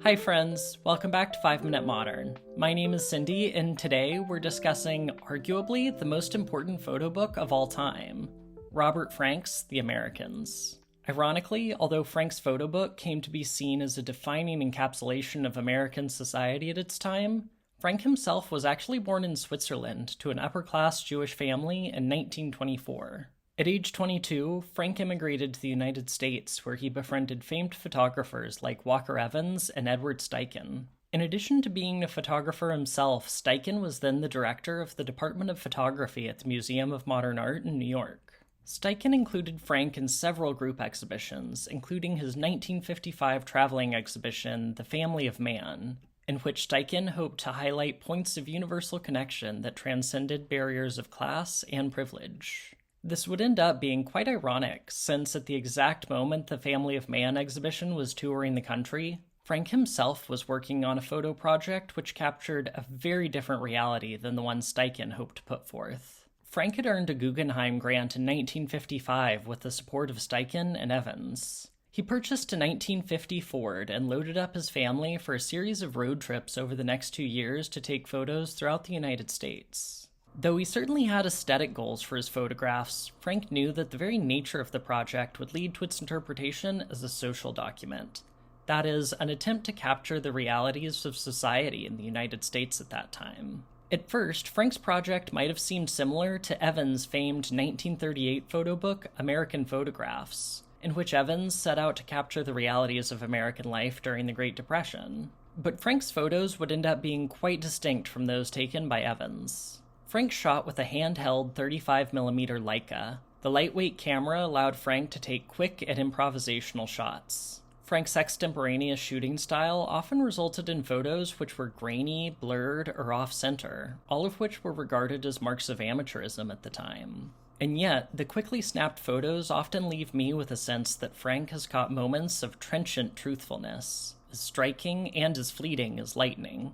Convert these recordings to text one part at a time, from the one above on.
Hi friends, welcome back to 5 Minute Modern. My name is Cindy, and today we're discussing arguably the most important photo book of all time, Robert Frank's The Americans. Ironically, although Frank's photo book came to be seen as a defining encapsulation of American society at its time, Frank himself was actually born in Switzerland to an upper-class Jewish family in 1924. At age 22, Frank immigrated to the United States, where he befriended famed photographers like Walker Evans and Edward Steichen. In addition to being a photographer himself, Steichen was then the director of the Department of Photography at the Museum of Modern Art in New York. Steichen included Frank in several group exhibitions, including his 1955 traveling exhibition, The Family of Man, in which Steichen hoped to highlight points of universal connection that transcended barriers of class and privilege. This would end up being quite ironic, since at the exact moment the Family of Man exhibition was touring the country, Frank himself was working on a photo project which captured a very different reality than the one Steichen hoped to put forth. Frank had earned a Guggenheim grant in 1955 with the support of Steichen and Evans. He purchased a 1950 Ford and loaded up his family for a series of road trips over the next 2 years to take photos throughout the United States. Though he certainly had aesthetic goals for his photographs, Frank knew that the very nature of the project would lead to its interpretation as a social document. That is, an attempt to capture the realities of society in the United States at that time. At first, Frank's project might have seemed similar to Evans' famed 1938 photo book, American Photographs, in which Evans set out to capture the realities of American life during the Great Depression. But Frank's photos would end up being quite distinct from those taken by Evans. Frank shot with a handheld 35mm Leica. The lightweight camera allowed Frank to take quick and improvisational shots. Frank's extemporaneous shooting style often resulted in photos which were grainy, blurred, or off-center, all of which were regarded as marks of amateurism at the time. And yet, the quickly snapped photos often leave me with a sense that Frank has caught moments of trenchant truthfulness, as striking and as fleeting as lightning.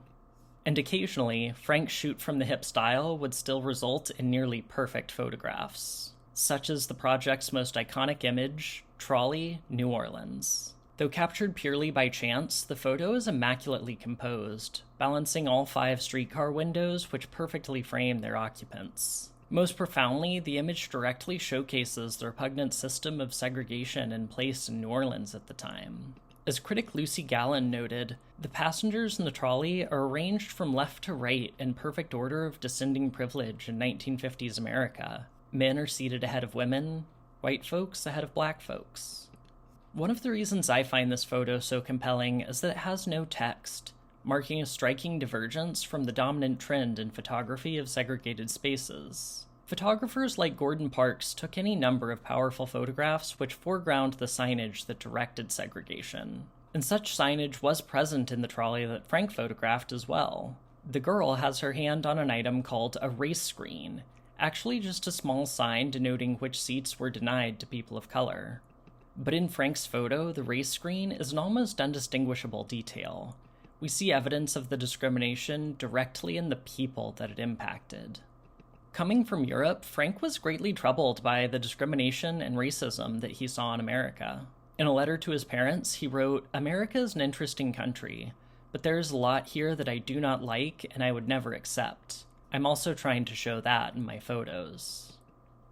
And occasionally, Frank's shoot-from-the-hip style would still result in nearly perfect photographs, such as the project's most iconic image, Trolley, New Orleans. Though captured purely by chance, the photo is immaculately composed, balancing all 5 streetcar windows which perfectly frame their occupants. Most profoundly, the image directly showcases the repugnant system of segregation in place in New Orleans at the time. As critic Lucy Gallun noted, the passengers in the trolley are arranged from left to right in perfect order of descending privilege in 1950s America. Men are seated ahead of women, white folks ahead of black folks. One of the reasons I find this photo so compelling is that it has no text, marking a striking divergence from the dominant trend in photography of segregated spaces. Photographers like Gordon Parks took any number of powerful photographs which foreground the signage that directed segregation. And such signage was present in the trolley that Frank photographed as well. The girl has her hand on an item called a race screen, actually just a small sign denoting which seats were denied to people of color. But in Frank's photo, the race screen is an almost undistinguishable detail. We see evidence of the discrimination directly in the people that it impacted. Coming from Europe, Frank was greatly troubled by the discrimination and racism that he saw in America. In a letter to his parents, he wrote, "America is an interesting country, but there is a lot here that I do not like and I would never accept. I'm also trying to show that in my photos."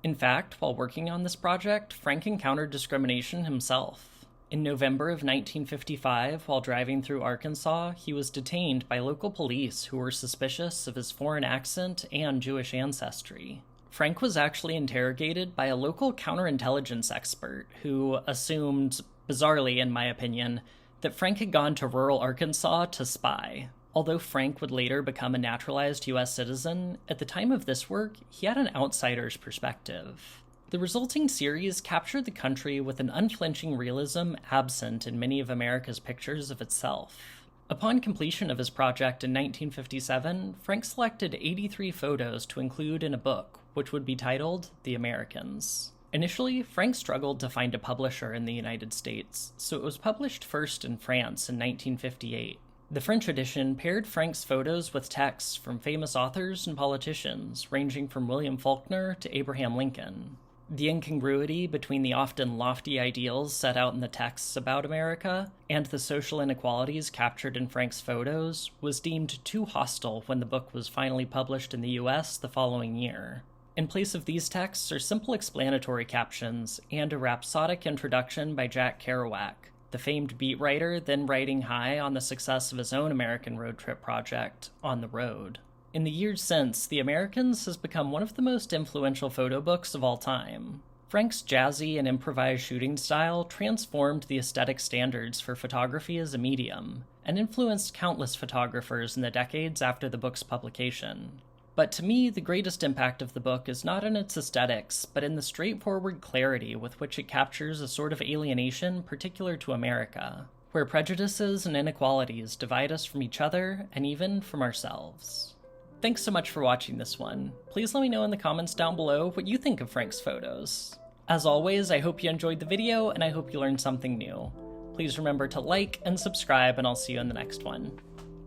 In fact, while working on this project, Frank encountered discrimination himself. In November of 1955, while driving through Arkansas, he was detained by local police who were suspicious of his foreign accent and Jewish ancestry. Frank was actually interrogated by a local counterintelligence expert who assumed, bizarrely in my opinion, that Frank had gone to rural Arkansas to spy. Although Frank would later become a naturalized U.S. citizen, at the time of this work, he had an outsider's perspective. The resulting series captured the country with an unflinching realism absent in many of America's pictures of itself. Upon completion of his project in 1957, Frank selected 83 photos to include in a book, which would be titled The Americans. Initially, Frank struggled to find a publisher in the United States, so it was published first in France in 1958. The French edition paired Frank's photos with texts from famous authors and politicians, ranging from William Faulkner to Abraham Lincoln. The incongruity between the often lofty ideals set out in the texts about America and the social inequalities captured in Frank's photos was deemed too hostile when the book was finally published in the US the following year. In place of these texts are simple explanatory captions and a rhapsodic introduction by Jack Kerouac, the famed beat writer then riding high on the success of his own American road trip project, On the Road. In the years since, The Americans has become one of the most influential photo books of all time. Frank's jazzy and improvised shooting style transformed the aesthetic standards for photography as a medium, and influenced countless photographers in the decades after the book's publication. But to me, the greatest impact of the book is not in its aesthetics, but in the straightforward clarity with which it captures a sort of alienation particular to America, where prejudices and inequalities divide us from each other and even from ourselves. Thanks so much for watching this one. Please let me know in the comments down below what you think of Frank's photos. As always, I hope you enjoyed the video, and I hope you learned something new. Please remember to like and subscribe, and I'll see you in the next one.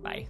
Bye.